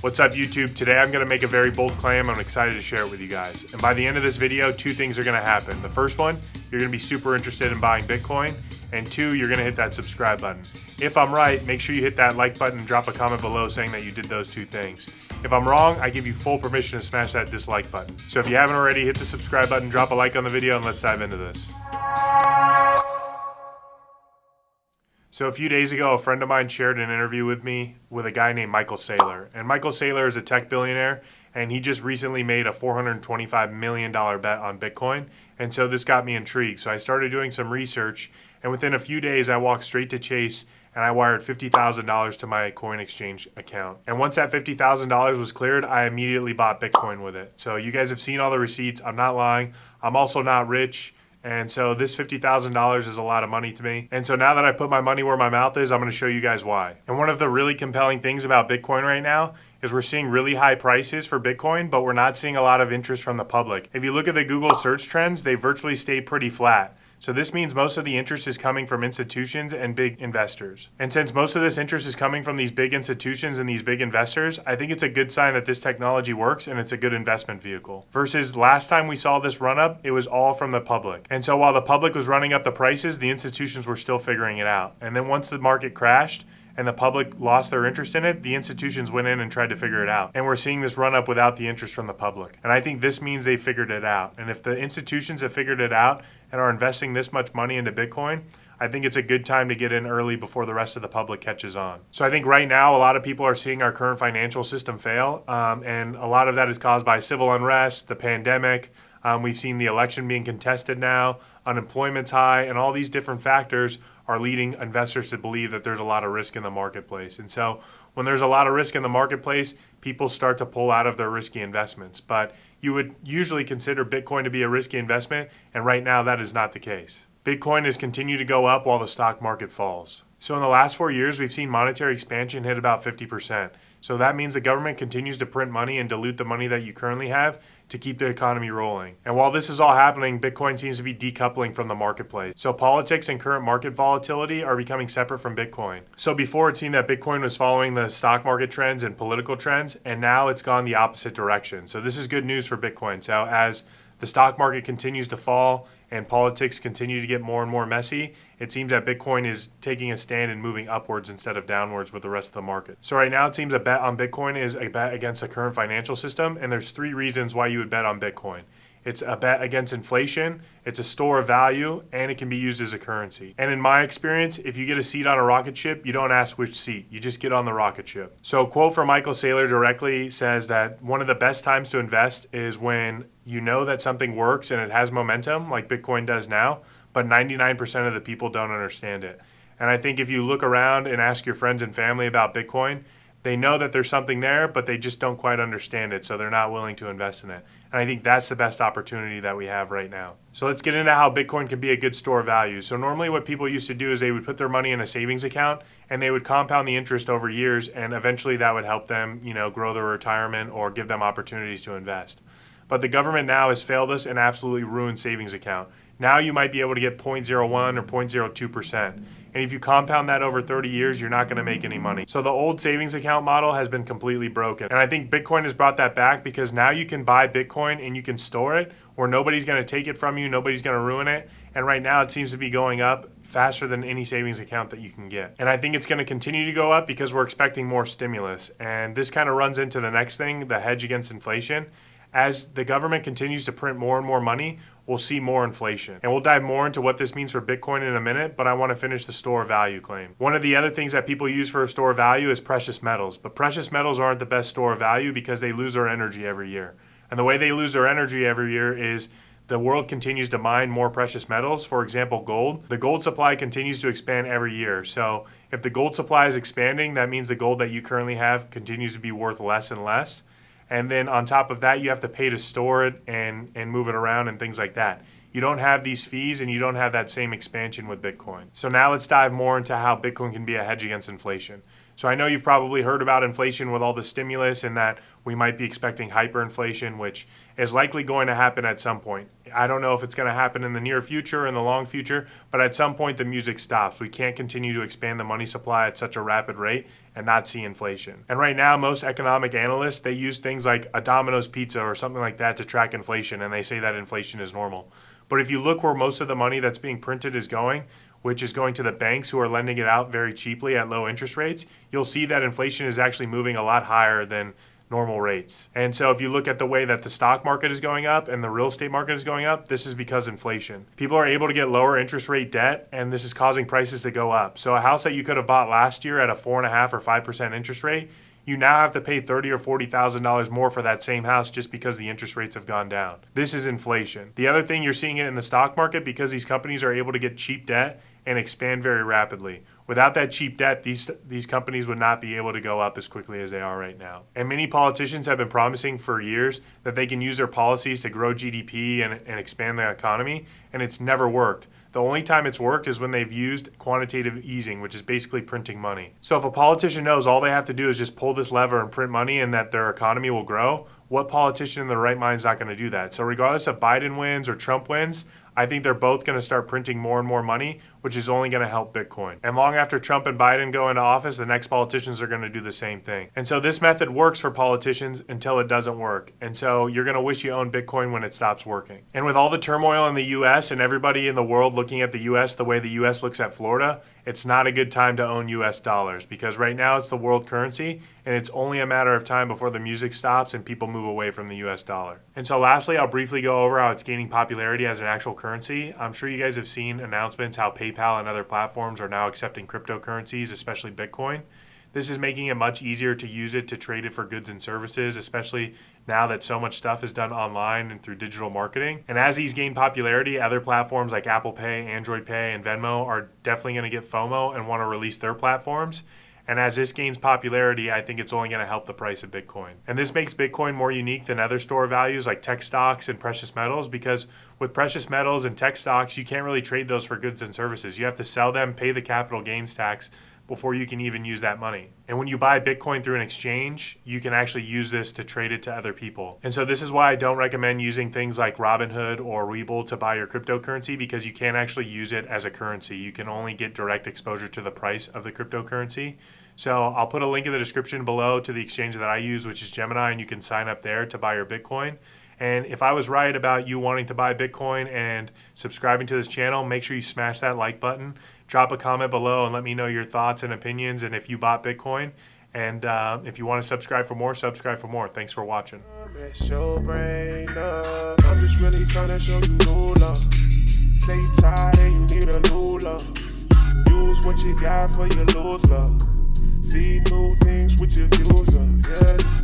What's up YouTube? Today I'm going to make a very bold claim. I'm excited to share it with you guys. And by the end of this video, two things are going to happen. The first one, you're going to be super interested in buying Bitcoin. And two, you're going to hit that subscribe button. If I'm right, make sure you hit that like button and drop a comment below saying that you did those two things. If I'm wrong, I give you full permission to smash that dislike button. So if you haven't already, hit the subscribe button, drop a like on the video, and let's dive into this. So a few days ago, a friend of mine shared an interview with me with a guy named Michael Saylor. And Michael Saylor is a tech billionaire, and he just recently made a $425 million bet on Bitcoin. And so this got me intrigued. So I started doing some research, and within a few days, I walked straight to Chase, and I wired $50,000 to my coin exchange account. And once that $50,000 was cleared, I immediately bought Bitcoin with it. So you guys have seen all the receipts. I'm not lying. I'm also not rich. And so this $50,000 is a lot of money to me. And so now that I put my money where my mouth is, I'm going to show you guys why. And one of the really compelling things about Bitcoin right now is we're seeing really high prices for Bitcoin, but we're not seeing a lot of interest from the public. If you look at the Google search trends, they virtually stay pretty flat. So this means most of the interest is coming from institutions and big investors. And since most of this interest is coming from these big institutions and these big investors, I think it's a good sign that this technology works and it's a good investment vehicle. Versus last time we saw this run up, it was all from the public. And so while the public was running up the prices, the institutions were still figuring it out. And then once the market crashed, and the public lost their interest in it, the institutions went in and tried to figure it out. And we're seeing this run up without the interest from the public. And I think this means they figured it out. And if the institutions have figured it out and are investing this much money into Bitcoin, I think it's a good time to get in early before the rest of the public catches on. So I think right now a lot of people are seeing our current financial system fail. And a lot of that is caused by civil unrest, the pandemic. We've seen the election being contested now, unemployment's high, and all these different factors are leading investors to believe that there's a lot of risk in the marketplace. And so when there's a lot of risk in the marketplace, people start to pull out of their risky investments. But you would usually consider Bitcoin to be a risky investment, and right now that is not the case. Bitcoin has continued to go up while the stock market falls. So in the last 4 years, we've seen monetary expansion hit about 50%. So that means the government continues to print money and dilute the money that you currently have to keep the economy rolling. And while this is all happening, Bitcoin seems to be decoupling from the marketplace. So politics and current market volatility are becoming separate from Bitcoin. So before it seemed that Bitcoin was following the stock market trends and political trends, and now it's gone the opposite direction. So this is good news for Bitcoin. So as the stock market continues to fall and politics continue to get more and more messy, it seems that Bitcoin is taking a stand and moving upwards instead of downwards with the rest of the market. So right now it seems a bet on Bitcoin is a bet against the current financial system, and there's three reasons why you would bet on Bitcoin. It's a bet against inflation, it's a store of value, and it can be used as a currency. And in my experience, if you get a seat on a rocket ship, you don't ask which seat, you just get on the rocket ship. So a quote from Michael Saylor directly says that one of the best times to invest is when you know that something works and it has momentum, like Bitcoin does now, but 99% of the people don't understand it. And I think if you look around and ask your friends and family about Bitcoin, they know that there's something there, but they just don't quite understand it, so they're not willing to invest in it. And I think that's the best opportunity that we have right now. So let's get into how Bitcoin can be a good store of value. So normally what people used to do is they would put their money in a savings account and they would compound the interest over years, and eventually that would help them, grow their retirement or give them opportunities to invest. But the government now has failed us and absolutely ruined savings account. Now you might be able to get 0.01 or 0.02%. And if you compound that over 30 years, you're not going to make any money. So the old savings account model has been completely broken. And I think Bitcoin has brought that back because now you can buy Bitcoin and you can store it where nobody's going to take it from you, nobody's going to ruin it. And right now it seems to be going up faster than any savings account that you can get. And I think it's going to continue to go up because we're expecting more stimulus. And this kind of runs into the next thing, the hedge against inflation. As the government continues to print more and more money, we'll see more inflation. And we'll dive more into what this means for Bitcoin in a minute, but I want to finish the store of value claim. One of the other things that people use for a store of value is precious metals. But precious metals aren't the best store of value because they lose their energy every year. And the way they lose their energy every year is the world continues to mine more precious metals. For example, gold. The gold supply continues to expand every year. So if the gold supply is expanding, that means the gold that you currently have continues to be worth less and less. And then on top of that, you have to pay to store it and move it around and things like that. You don't have these fees and you don't have that same expansion with Bitcoin. So now let's dive more into how Bitcoin can be a hedge against inflation. So I know you've probably heard about inflation with all the stimulus and that we might be expecting hyperinflation, which is likely going to happen at some point. I don't know if it's going to happen in the near future or in the long future, but at some point the music stops. We can't continue to expand the money supply at such a rapid rate and not see inflation. And right now, most economic analysts, they use things like a Domino's pizza or something like that to track inflation, and they say that inflation is normal. But if you look where most of the money that's being printed is going, which is going to the banks who are lending it out very cheaply at low interest rates, you'll see that inflation is actually moving a lot higher than normal rates. And so if you look at the way that the stock market is going up and the real estate market is going up, this is because inflation. People are able to get lower interest rate debt, and this is causing prices to go up. So a house that you could have bought last year at a 4.5% or 5% interest rate, you now have to pay $30,000 or $40,000 more for that same house just because the interest rates have gone down. This is inflation. The other thing, you're seeing it in the stock market because these companies are able to get cheap debt and expand very rapidly. Without that cheap debt, these companies would not be able to go up as quickly as they are right now. And many politicians have been promising for years that they can use their policies to grow GDP and expand the economy, and it's never worked. The only time it's worked is when they've used quantitative easing, which is basically printing money. So if a politician knows all they have to do is just pull this lever and print money and that their economy will grow, what politician in their right mind is not going to do that? So regardless if Biden wins or Trump wins, I think they're both going to start printing more and more money, which is only going to help Bitcoin. And long after Trump and Biden go into office, the next politicians are going to do the same thing. And so this method works for politicians until it doesn't work. And so you're going to wish you owned Bitcoin when it stops working. And with all the turmoil in the US and everybody in the world looking at the US the way the US looks at Florida, it's not a good time to own US dollars because right now it's the world currency and it's only a matter of time before the music stops and people move away from the US dollar. And so lastly, I'll briefly go over how it's gaining popularity as an actual currency. I'm sure you guys have seen announcements how PayPal and other platforms are now accepting cryptocurrencies, especially Bitcoin. This is making it much easier to use it to trade it for goods and services, especially now that so much stuff is done online and through digital marketing. And as these gain popularity, other platforms like Apple Pay, Android Pay, and Venmo are definitely going to get FOMO and want to release their platforms. And as this gains popularity, I think it's only going to help the price of Bitcoin. And this makes Bitcoin more unique than other store values like tech stocks and precious metals, because with precious metals and tech stocks, you can't really trade those for goods and services. You have to sell them, pay the capital gains tax before you can even use that money. And when you buy Bitcoin through an exchange, you can actually use this to trade it to other people. And so this is why I don't recommend using things like Robinhood or Webull to buy your cryptocurrency, because you can't actually use it as a currency. You can only get direct exposure to the price of the cryptocurrency. So I'll put a link in the description below to the exchange that I use, which is Gemini, and you can sign up there to buy your Bitcoin. And if I was right about you wanting to buy Bitcoin and subscribing to this channel, make sure you smash that like button. Drop a comment below and let me know your thoughts and opinions and if you bought Bitcoin. And if you want to subscribe for more, subscribe for more. Thanks for watching. I'm just really trying to show you no love. Say you tired and you need a new love. Use what you got for your lose love. See new things with your views up, yeah.